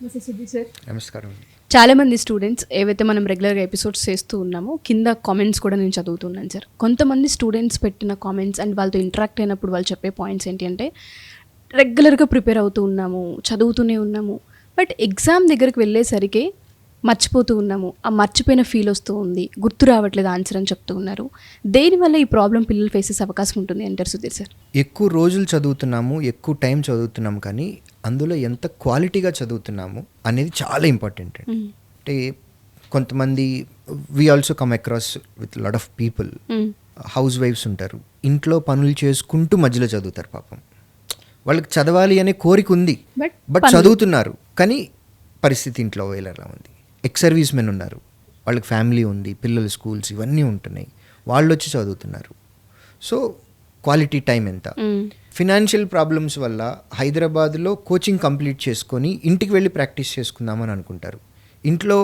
నమస్కారం. చాలామంది స్టూడెంట్స్ ఏవైతే మనం రెగ్యులర్గా ఎపిసోడ్స్ చేస్తూ ఉన్నామో కింద కామెంట్స్ కూడా నేను చదువుతున్నాను సార్. కొంతమంది స్టూడెంట్స్ పెట్టిన కామెంట్స్ అండ్ వాళ్ళతో ఇంటరాక్ట్ అయినప్పుడు వాళ్ళు చెప్పే పాయింట్స్ ఏంటి అంటే, రెగ్యులర్గా ప్రిపేర్ అవుతూ ఉన్నాము, చదువుతూనే ఉన్నాము, బట్ ఎగ్జామ్ దగ్గరికి వెళ్ళేసరికి మర్చిపోతూ ఉన్నాము, ఆ మర్చిపోయిన ఫీల్ వస్తూ ఉంది, గుర్తు రావట్లేదు ఆన్సర్ అని చెప్తూ ఉన్నారు. దేనివల్ల ఈ ప్రాబ్లం పిల్లలు ఫేస్ చేసే అవకాశం ఉంటుంది అంటారు సుధీర్ సార్? ఎక్కువ రోజులు చదువుతున్నాము, ఎక్కువ టైం చదువుతున్నాము, కానీ అందులో ఎంత క్వాలిటీగా చదువుతున్నాము అనేది చాలా ఇంపార్టెంట్ అండి. అంటే కొంతమంది we also come across with lot of people, హౌస్ వైఫ్స్ ఉంటారు, ఇంట్లో పనులు చేసుకుంటూ మధ్యలో చదువుతారు. పాపం వాళ్ళకి చదవాలి అనే కోరిక ఉంది, బట్ చదువుతున్నారు, కానీ పరిస్థితి ఇంట్లో వేరేలా ఉంది. ఎక్స్ సర్వీస్ మెన్ ఉన్నారు, వాళ్ళకి ఫ్యామిలీ ఉంది, పిల్లలు స్కూల్స్ ఇవన్నీ ఉంటున్నాయి, వాళ్ళు వచ్చి చదువుతున్నారు. సో క్వాలిటీ టైం ఎంత? ఫినాన్షియల్ ప్రాబ్లమ్స్ వల్ల హైదరాబాద్లో కోచింగ్ కంప్లీట్ చేసుకొని ఇంటికి వెళ్ళి ప్రాక్టీస్ చేసుకుందామని అనుకుంటారు. ఇంట్లో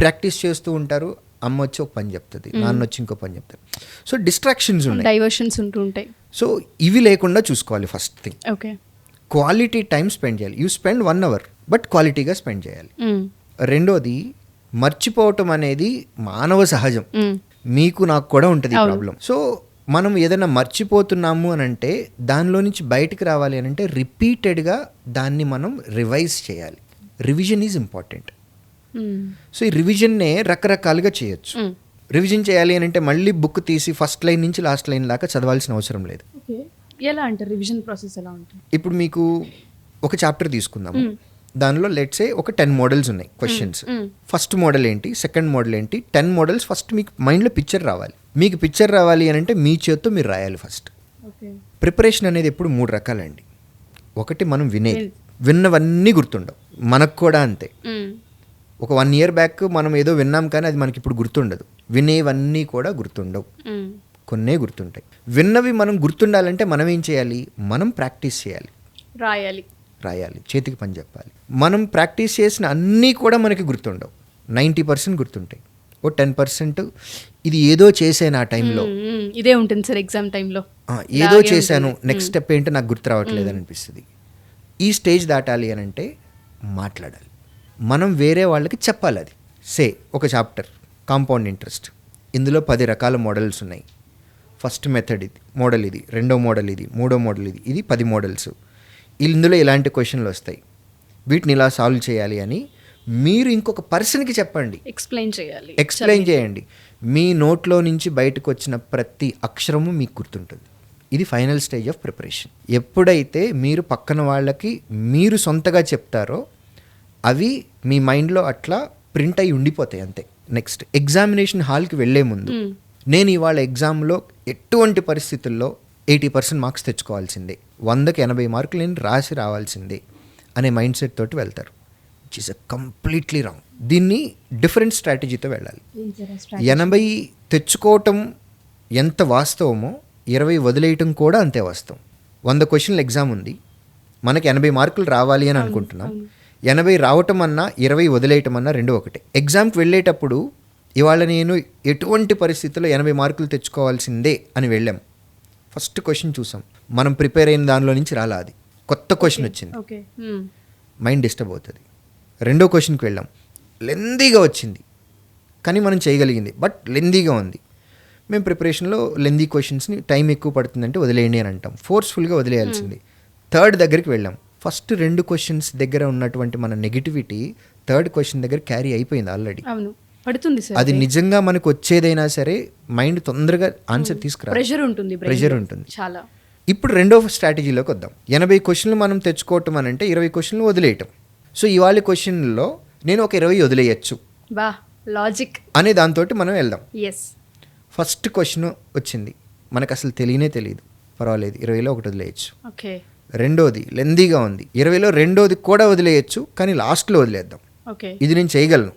ప్రాక్టీస్ చేస్తూ ఉంటారు, అమ్మ వచ్చి ఒక పని చెప్తుంది, నాన్న వచ్చి ఇంకో పని చెప్తారు. సో డిస్ట్రాక్షన్స్ ఉన్నాయి, డైవర్షన్స్ ఉంటూ ఉంటాయి. సో ఇవి లేకుండా చూసుకోవాలి. First thing, okay, quality time spend చేయాలి. యూ స్పెండ్ 1 hour, బట్ క్వాలిటీగా స్పెండ్ చేయాలి. రెండోది, మర్చిపోవటం అనేది మానవ సహజం, మీకు నాకు కూడా ఉంటుంది ప్రాబ్లం. సో మనం ఏదైనా మర్చిపోతున్నాము అని అంటే దానిలో నుంచి బయటకు రావాలి అని అంటే రిపీటెడ్గా దాన్ని మనం రివైజ్ చేయాలి. Revision is important. సో ఈ రివిజన్నే రకరకాలుగా చేయొచ్చు. రివిజన్ చేయాలి అని అంటే మళ్ళీ బుక్ తీసి ఫస్ట్ లైన్ నుంచి లాస్ట్ లైన్ దాకా చదవాల్సిన అవసరం లేదు. ఎలా అంటే రివిజన్ ప్రాసెస్ ఎలా ఉంటుంది? ఇప్పుడు మీకు ఒక చాప్టర్ తీసుకుందాము, దానిలో లెట్సే ఒక 10 మోడల్స్ ఉన్నాయి క్వశ్చన్స్. ఫస్ట్ మోడల్ ఏంటి, సెకండ్ మోడల్ ఏంటి, 10 మోడల్స్. ఫస్ట్ మీకు మైండ్లో పిక్చర్ రావాలి. మీకు పిక్చర్ రావాలి అని అంటే మీ చేత్తో మీరు రాయాలి ఫస్ట్. ప్రిపరేషన్ అనేది ఎప్పుడు 3 రకాలండి. ఒకటి మనం వినేది, విన్నవన్నీ గుర్తుండవు, మనకు కూడా అంతే. ఒక 1 year బ్యాక్ మనం ఏదో విన్నాం, కానీ అది మనకి ఇప్పుడు గుర్తుండదు. వినేవన్నీ కూడా గుర్తుండవు, కొన్నే గుర్తుంటాయి. విన్నవి మనం గుర్తుండాలంటే మనం ఏం చేయాలి? మనం ప్రాక్టీస్ చేయాలి, రాయాలి, చేతికి పని చెప్పాలి. మనం ప్రాక్టీస్ చేసిన అన్నీ కూడా మనకి గుర్తుండవు, 90% గుర్తుంటాయి. ఓ 10% ఇది ఏదో చేశాను ఆ టైంలో, ఇదే ఉంటుంది సార్ ఎగ్జామ్ టైంలో, ఏదో చేశాను, నెక్స్ట్ స్టెప్ ఏంటో నాకు గుర్తు రావట్లేదు అని అనిపిస్తుంది. ఈ స్టేజ్ దాటాలి అని అంటే మాట్లాడాలి, మనం వేరే వాళ్ళకి చెప్పాలి. అది ఒక చాప్టర్ కాంపౌండ్ ఇంట్రెస్ట్, ఇందులో 10 రకాల మోడల్స్ ఉన్నాయి. ఫస్ట్ మెథడ్ ఇది, మోడల్ ఇది, రెండో మోడల్ ఇది, మూడో మోడల్ ఇది, ఇది 10 మోడల్స్. ఇందులో ఇలాంటి క్వశ్చన్లు వస్తాయి, వీటిని ఇలా సాల్వ్ చేయాలి అని మీరు ఇంకొక పర్సన్కి చెప్పండి, ఎక్స్ప్లెయిన్ చేయండి. మీ నోట్లో నుంచి బయటకు వచ్చిన ప్రతి అక్షరము మీకు గుర్తుంటుంది. ఇది ఫైనల్ స్టేజ్ ఆఫ్ ప్రిపరేషన్. ఎప్పుడైతే మీరు పక్కన వాళ్ళకి మీరు సొంతగా చెప్తారో అవి మీ మైండ్లో అట్లా ప్రింట్ అయి ఉండిపోతాయి, అంతే. నెక్స్ట్, ఎగ్జామినేషన్ హాల్కి వెళ్ళే ముందు నేను ఇవాళ ఎగ్జామ్లో ఎటువంటి పరిస్థితుల్లో 80% మార్క్స్ తెచ్చుకోవాల్సిందే, 100కి 80 మార్కులు నేను రాసి రావాల్సిందే అనే మైండ్ సెట్ తోటి వెళ్తారు, విచ్ ఈస్ కంప్లీట్లీ రాంగ్. దీన్ని డిఫరెంట్ స్ట్రాటజీతో వెళ్ళాలి. 80 తెచ్చుకోవటం ఎంత వాస్తవమో 20 వదిలేయటం కూడా అంతే వాస్తవం. 100 క్వశ్చన్లు ఎగ్జామ్ ఉంది, మనకి 80 మార్కులు రావాలి అని అనుకుంటున్నాం. 80 రావటం అన్నా 20 వదిలేయటం అన్నా రెండు ఒకటే. ఎగ్జామ్కి వెళ్ళేటప్పుడు ఇవాళ నేను ఎటువంటి పరిస్థితుల్లో 80 మార్కులు తెచ్చుకోవాల్సిందే అని వెళ్ళాం. ఫస్ట్ క్వశ్చన్ చూసాం, మనం ప్రిపేర్ అయిన దానిలో నుంచి రాలా, అది కొత్త క్వశ్చన్ వచ్చింది, మైండ్ డిస్టర్బ్ అవుతుంది. రెండో క్వశ్చన్కి వెళ్ళాం, లెందీగా వచ్చింది, కానీ మనం చేయగలిగింది, బట్ లెందీగా ఉంది. మేము ప్రిపరేషన్లో లెందీ క్వశ్చన్స్ని టైం ఎక్కువ పడుతుందంటే వదిలేయండి అని అంటాం, ఫోర్స్ఫుల్గా వదిలేయాల్సింది. థర్డ్ దగ్గరికి వెళ్ళాం, ఫస్ట్ 2 క్వశ్చన్స్ దగ్గర ఉన్నటువంటి మన నెగిటివిటీ థర్డ్ క్వశ్చన్ దగ్గర క్యారీ అయిపోయింది ఆల్రెడీ. అది నిజంగా మనకు వచ్చేదైనా సరే మైండ్ తొందరగా ఆన్సర్ తీసుకురా, ప్రెషర్ ఉంటుంది చాలా. ఇప్పుడు రెండో స్ట్రాటజీలోకి వద్దాం. 80 క్వశ్చన్లు మనం తెచ్చుకోవటం అని అంటే 20 క్వశ్చన్లు వదిలేయటం. సో ఇవాళ క్వశ్చన్లో నేను ఒక 20 వదిలేయచ్చు లాజిక్ అనే దాంతో మనం వెళ్దాం. ఫస్ట్ క్వశ్చన్ వచ్చింది, మనకు అసలు తెలియదు, పర్వాలేదు, 20లో ఒకటి వదిలేయచ్చు. రెండోది లెందీగా ఉంది, 20లో రెండోది కూడా వదిలేయచ్చు, కానీ లాస్ట్లో వదిలేద్దాం, ఇది నేను చేయగలను,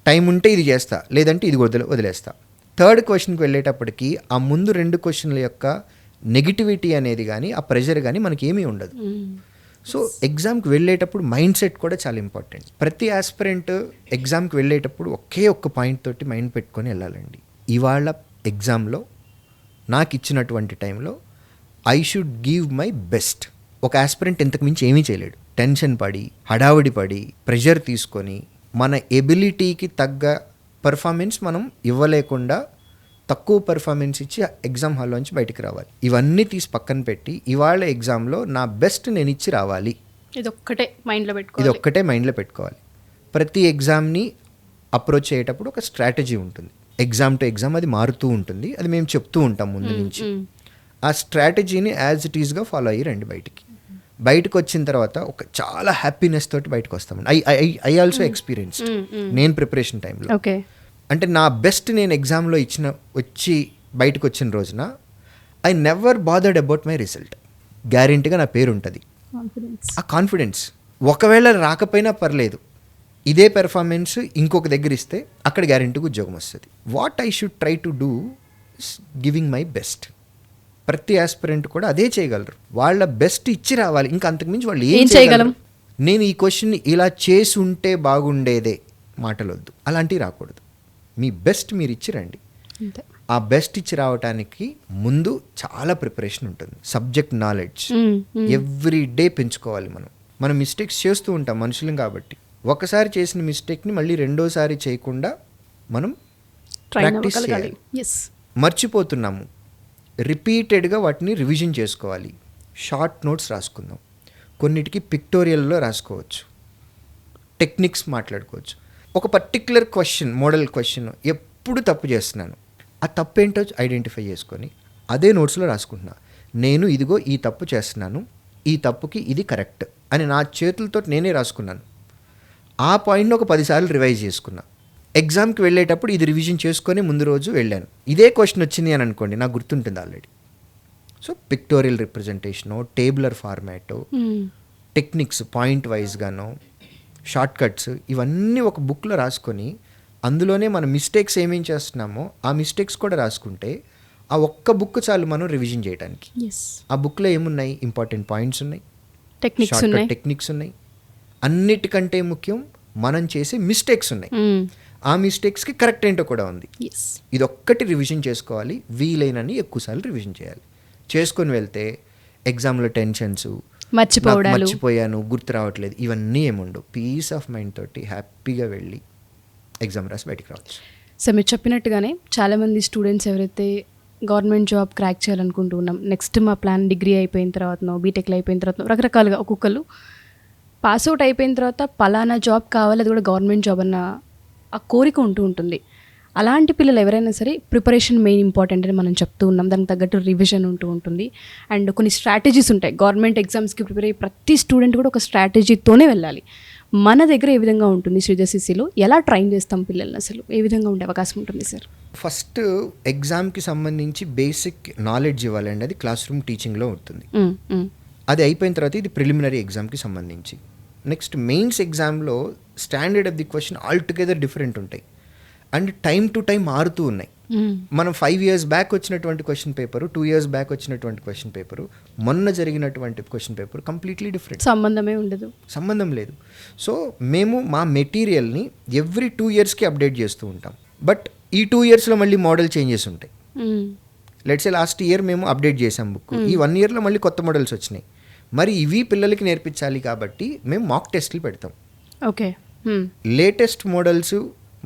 టైం ఉంటే ఇది చేస్తా, లేదంటే ఇది వదిలేస్తా. థర్డ్ క్వశ్చన్కి వెళ్ళేటప్పటికి ఆ ముందు 2 క్వశ్చన్ల యొక్క నెగిటివిటీ అనేది కానీ ఆ ప్రెషర్ కానీ మనకి ఏమీ ఉండదు. సో ఎగ్జామ్కి వెళ్ళేటప్పుడు మైండ్ సెట్ కూడా చాలా ఇంపార్టెంట్. ప్రతి ఆస్పిరెంట్ ఎగ్జామ్కి వెళ్ళేటప్పుడు ఒకే ఒక్క పాయింట్ తోటి మైండ్ పెట్టుకొని వెళ్ళాలండి. ఇవాళ ఎగ్జామ్లో నాకు ఇచ్చినటువంటి టైంలో I should give my best. ఒక ఆస్పిరెంట్ ఇంతకు మించి ఏమీ చేయలేడు. టెన్షన్ పడి, హడావుడి పడి, ప్రెషర్ తీసుకొని మన ఎబిలిటీకి తగ్గ పర్ఫార్మెన్స్ మనం ఇవ్వలేకుండా తక్కువ పర్ఫార్మెన్స్ ఇచ్చి ఎగ్జామ్ హాల్లోంచి బయటికి రావాలి. ఇవన్నీ తీసి పక్కన పెట్టి ఇవాళ ఎగ్జామ్లో నా బెస్ట్ నేను ఇచ్చి రావాలి. ఇది ఒక్కటే మైండ్లో పెట్టుకోవాలి. ప్రతి ఎగ్జామ్ని అప్రోచ్ అయ్యేటప్పుడు ఒక స్ట్రాటజీ ఉంటుంది. ఎగ్జామ్ టు ఎగ్జామ్ అది మారుతూ ఉంటుంది. అది మేము చెప్తూ ఉంటాం ముందు నుంచి. ఆ స్ట్రాటజీని యాజ్ ఇట్ ఈస్గా ఫాలో అయ్యి రండి. బయటకు వచ్చిన తర్వాత ఒక చాలా హ్యాపీనెస్ తోటి బయటకు వస్తామండి. ఐ ఆల్సో ఎక్స్పీరియన్స్ నేను ప్రిపరేషన్ టైంలో. అంటే నా బెస్ట్ నేను ఎగ్జామ్లో వచ్చి బయటకు వచ్చిన రోజున I never bothered about my result. గ్యారెంటీగా నా పేరు ఉంటుంది. ఆ కాన్ఫిడెన్స్ ఒకవేళ రాకపోయినా పర్లేదు, ఇదే పెర్ఫార్మెన్స్ ఇంకొక దగ్గర ఇస్తే అక్కడ గ్యారెంటీగా ఉద్యోగం వస్తుంది. What I should try to do is giving my best. ప్రతి ఆస్పిరెంట్ కూడా అదే చేయగలరు. వాళ్ళ బెస్ట్ ఇచ్చి రావాలి. ఇంకా అంతకుమించి వాళ్ళు ఏం చేయగలరు. నేను ఈ క్వశ్చన్ని ఇలా చేసి ఉంటే బాగుండేదే మాటలొద్దు, అలాంటివి రాకూడదు. మీ బెస్ట్ మీరు ఇచ్చి రండి. ఆ బెస్ట్ ఇచ్చి రావడానికి ముందు చాలా ప్రిపరేషన్ ఉంటుంది. సబ్జెక్ట్ నాలెడ్జ్ ఎవ్రీ డే పెంచుకోవాలి. మనం మిస్టేక్స్ చేస్తూ ఉంటాం మనుషులం కాబట్టి. ఒకసారి చేసిన మిస్టేక్ని మళ్ళీ రెండోసారి చేయకుండా మనం ప్రాక్టీస్ చేయాలి. మర్చిపోతున్నాము, రిపీటెడ్గా వాటిని రివిజన్ చేసుకోవాలి. షార్ట్ నోట్స్ రాసుకుందాం. కొన్నిటికి పిక్టోరియల్లో రాసుకోవచ్చు, టెక్నిక్స్ మాట్లాడుకోవచ్చు. ఒక పర్టిక్యులర్ క్వశ్చన్, మోడల్ క్వశ్చన్ ఎప్పుడు తప్పు చేస్తున్నాను, ఆ తప్పు ఏంటో ఐడెంటిఫై చేసుకొని అదే నోట్స్లో రాసుకుంటున్నా. నేను ఇదిగో ఈ తప్పు చేస్తున్నాను, ఈ తప్పుకి ఇది కరెక్ట్ అని నా చేతులతో నేనే రాసుకున్నాను. ఆ పాయింట్ని ఒక 10 సార్లు రివైజ్ చేసుకున్నా. ఎగ్జామ్కి వెళ్ళేటప్పుడు ఇది రివిజన్ చేసుకొని ముందు రోజు వెళ్ళాను. ఇదే క్వశ్చన్ వచ్చింది అని అనుకోండి, నాకు గుర్తుంటుంది already. So pictorial representation, tabular format, techniques point వైజ్గానో, షార్ట్ కట్స్, ఇవన్నీ ఒక బుక్లో రాసుకొని అందులోనే మన మిస్టేక్స్ ఏమేం చేస్తున్నామో ఆ మిస్టేక్స్ కూడా రాసుకుంటే ఆ ఒక్క బుక్ చాలు మనం రివిజన్ చేయడానికి. ఆ బుక్లో ఏమున్నాయి? ఇంపార్టెంట్ పాయింట్స్ ఉన్నాయి, టెక్నిక్స్ ఉన్నాయి. అన్నిటికంటే ముఖ్యం మనం చేసే మిస్టేక్స్ ఉన్నాయి. ఆ మిస్టేక్స్కి కరెక్ట్ ఏంటో కూడా ఉంది. ఇది ఒక్కటి రివిజన్ చేసుకోవాలి. వీలైనని ఎక్కువసార్లు రివిజన్ చేయాలి. చేసుకొని వెళ్తే ఎగ్జామ్లో టెన్షన్స్, మర్చిపోయాను, గుర్తు రావట్లేదు, ఇవన్నీ ఏముండవు. పీస్ ఆఫ్ మైండ్ తోటి హ్యాపీగా వెళ్ళి ఎగ్జామ్ రాసి బయటికి రావచ్చు. సో మీరు చెప్పినట్టుగానే చాలామంది స్టూడెంట్స్ ఎవరైతే గవర్నమెంట్ జాబ్ క్రాక్ చేయాలనుకుంటూ ఉన్నాం, నెక్స్ట్ మా ప్లాన్ డిగ్రీ అయిపోయిన తర్వాతనో బీటెక్లో అయిపోయిన తర్వాత రకరకాలుగా ఒక్కొక్కరు పాస్అవుట్ అయిపోయిన తర్వాత పలానా జాబ్ కావాలి, అది కూడా గవర్నమెంట్ జాబ్ అన్న ఆ కోరిక ఉంటుంది. అలాంటి పిల్లలు ఎవరైనా సరే ప్రిపరేషన్ మెయిన్ ఇంపార్టెంట్ అని మనం చెప్తూ ఉన్నాం. దానికి తగ్గట్టు రివిజన్ ఉంటుంది. అండ్ కొన్ని స్ట్రాటజీస్ ఉంటాయి. గవర్నమెంట్ ఎగ్జామ్స్కి ప్రిపేర్ అయ్యే ప్రతి స్టూడెంట్ కూడా ఒక స్ట్రాటజీతోనే వెళ్ళాలి. మన దగ్గర ఏ విధంగా ఉంటుంది శ్రీజసిసిలో? ఎలా ట్రైన్ చేస్తాం పిల్లల్ని? అసలు ఏ విధంగా ఉండే అవకాశం ఉంటుంది సార్? ఫస్ట్ ఎగ్జామ్కి సంబంధించి బేసిక్ నాలెడ్జ్ ఇవ్వాలండి. అది క్లాస్ రూమ్ టీచింగ్లో ఉంటుంది. అది అయిపోయిన తర్వాత ఇది ప్రిలిమినరీ ఎగ్జామ్కి సంబంధించి. నెక్స్ట్ మెయిన్స్ ఎగ్జామ్లో standard of the question altogether different ఉంటాయి అండ్ టైం టు టైం మారుతూ ఉన్నాయి. మనం 5 years బ్యాక్ వచ్చినటువంటి క్వశ్చన్ పేపరు, 2 years బ్యాక్ వచ్చినటువంటి క్వశ్చన్ పేపరు, మొన్న జరిగినటువంటి క్వశ్చన్ పేపర్ కంప్లీట్లీ డిఫరెంట్. సంబంధం లేదు. సో మేము మా మెటీరియల్ని ఎవ్రీ 2 yearsకి అప్డేట్ చేస్తూ ఉంటాం. బట్ ఈ 2 yearsలో మళ్ళీ మోడల్ చేంజెస్ ఉంటాయి. లెట్స్ సే లాస్ట్ ఇయర్ మేము అప్డేట్ చేసాం బుక్, ఈ 1 yearలో మళ్ళీ కొత్త మోడల్స్ వచ్చినాయి. మరి ఇవి పిల్లలకి నేర్పించాలి కాబట్టి మేము మాక్ టెస్ట్లు పెడతాం. లేటెస్ట్ మోడల్స్,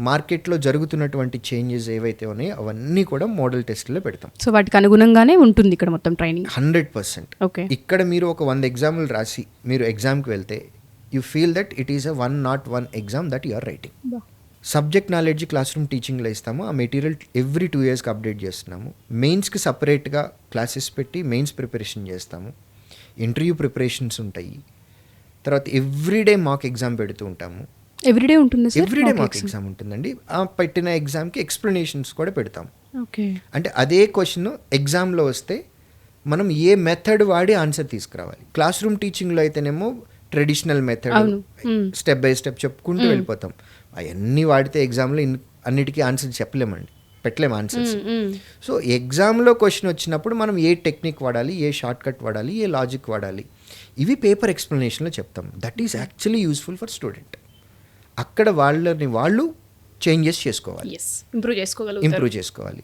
మార్కెట్లో జరుగుతున్నటువంటి చేంజెస్ ఏవైతే ఉన్నాయో అవన్నీ కూడా మోడల్ టెస్ట్లో పెడతాం. సో వాటికి అనుగుణంగానే ఉంటుంది ఇక్కడ మొత్తం ట్రైనింగ్ 100%. ఇక్కడ మీరు ఒక 100 ఎగ్జామ్లు రాసి మీరు ఎగ్జామ్కి వెళ్తే you feel that it is a 101 exam that you are writing. Subject knowledge classroom టీచింగ్లో ఇస్తాము. ఆ మెటీరియల్ ఎవ్రీ 2 yearsకి అప్డేట్ చేస్తున్నాము. మెయిన్స్కి సపరేట్గా క్లాసెస్ పెట్టి మెయిన్స్ ప్రిపరేషన్ చేస్తాము. ఇంటర్వ్యూ ప్రిపరేషన్స్ ఉంటాయి. తర్వాత ఎవ్రీడే మాక్ ఎగ్జామ్ పెడుతూ ఉంటాము. ఎవ్రీడే ఉంటుంది? ఎవ్రీడే మాక్ ఎగ్జామ్ ఉంటుందండి. ఆ పెట్టిన ఎగ్జామ్కి ఎక్స్ప్లెనేషన్స్ కూడా పెడతాం. అంటే అదే క్వశ్చన్ ఎగ్జామ్లో వస్తే మనం ఏ మెథడ్ వాడి ఆన్సర్ తీసుకురావాలి. క్లాస్ రూమ్ టీచింగ్లో అయితేనేమో traditional method step by step చెప్పుకుంటూ వెళ్ళిపోతాం. అవన్నీ వాడితే ఎగ్జామ్లో అన్నిటికీ ఆన్సర్ పెట్టలేము ఆన్సర్స్. సో ఎగ్జామ్లో క్వశ్చన్ వచ్చినప్పుడు మనం ఏ టెక్నిక్ వాడాలి, ఏ షార్ట్ కట్ వాడాలి, ఏ లాజిక్ వాడాలి, ఇవి పేపర్ ఎక్స్ప్లెనేషన్లో చెప్తాం. That is actually useful for student. అక్కడ వాళ్ళు చేంజెస్ చేసుకోవాలి, ఇంప్రూవ్ చేసుకోవాలి.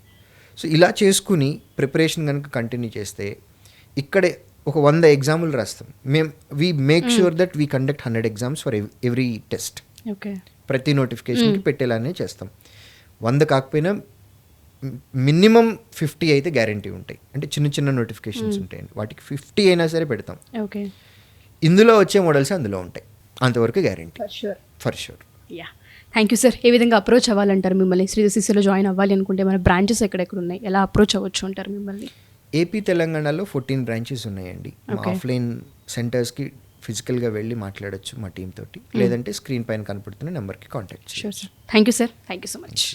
సో ఇలా చేసుకుని ప్రిపరేషన్ కనుక కంటిన్యూ చేస్తే ఇక్కడే ఒక 100 ఎగ్జాములు రాస్తాం. We make sure that we conduct 100 exams for every test. Okay. ప్రతి నోటిఫికేషన్కి పెట్టేలానే చేస్తాం. 100 కాకపోయినా మినిమం 50 అయితే గ్యారంటీ ఉంటాయి. అంటే చిన్న చిన్న నోటిఫికేషన్స్ ఉంటాయండి, వాటికి 50 అయినా సరే పెడతాం. ఓకే. ఇందులో వచ్చే మోడల్స్ అందులో ఉంటాయి, అంతవరకు guarantee for sure. Yeah, thank you sir. ఏ విధంగా అప్రోచ్ అవ్వాలంటారు మిమ్మల్ని? శ్రీధర్ జాయిన్ అవ్వాలి అనుకుంటే మన బ్రాంచెస్ ఎక్కడెక్కడ ఉన్నాయి, ఎలా అప్రోచ్ అవ్వచ్చు అంటారు మిమ్మల్ని? ఏపీ తెలంగాణలో 14 బ్రాంచెస్ ఉన్నాయండి. ఆఫ్లైన్ సెంటర్స్కి ఫిజికల్గా వెళ్ళి మాట్లాడొచ్చు మా టీమ్ తోటి, లేదంటే స్క్రీన్ పైన కనపడుతున్న నెంబర్కి కాంటాక్ట్ చేయొచ్చు. Thank you sir, thank you so much.